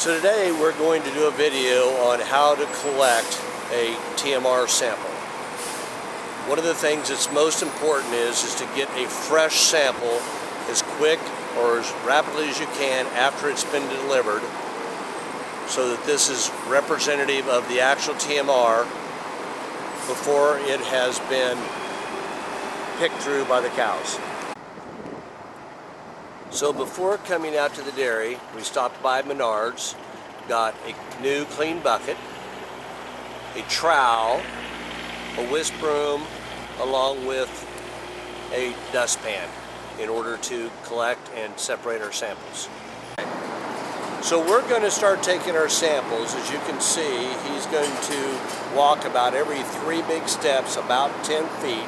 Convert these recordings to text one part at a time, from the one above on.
So today we're going to do a video on how to collect a TMR sample. One of the things that's most important is to get a fresh sample as quick or as rapidly as you can after it's been delivered, so that this is representative of the actual TMR before it has been picked through by the cows. So before coming out to the dairy, we stopped by Menards, got a new clean bucket, a trowel, a whisk broom, along with a dustpan in order to collect and separate our samples. So we're going to start taking our samples. As you can see, he's going to walk about every 3 big steps, about 10 feet.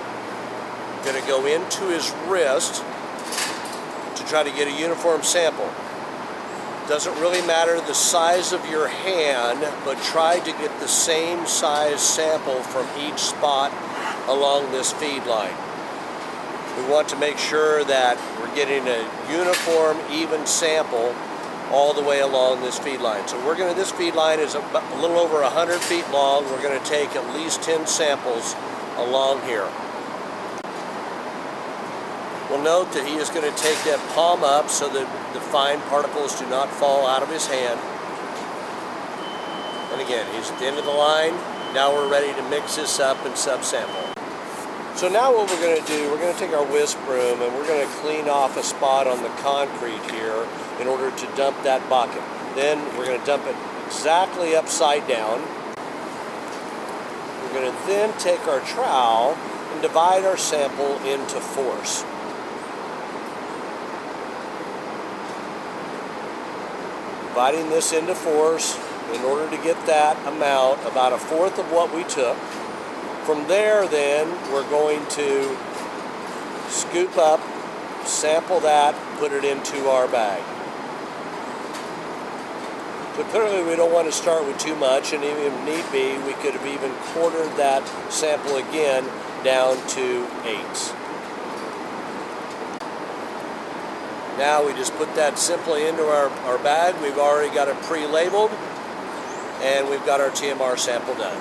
Going to go into his wrist to try to get a uniform sample. Doesn't really matter the size of your hand, but try to get the same size sample from each spot along this feed line. We want to make sure that we're getting a uniform, even sample all the way along this feed line. So this feed line is a little over 100 feet long. We're going to take at least 10 samples along here. We'll note that he is going to take that palm up so that the fine particles do not fall out of his hand. And again, he's at the end of the line. Now we're ready to mix this up and subsample. So now what we're going to do, we're going to take our whisk broom and we're going to clean off a spot on the concrete here in order to dump that bucket. Then we're going to dump it exactly upside down. We're going to then take our trowel and divide our sample into fourths. Dividing this into fourths in order to get that amount, about a fourth of what we took. From there then, we're going to scoop up, sample that, put it into our bag. So clearly we don't want to start with too much, and even if need be, we could have even quartered that sample again down to 8s. Now we just put that simply into our bag. We've already got it pre-labeled, and we've got our TMR sample done.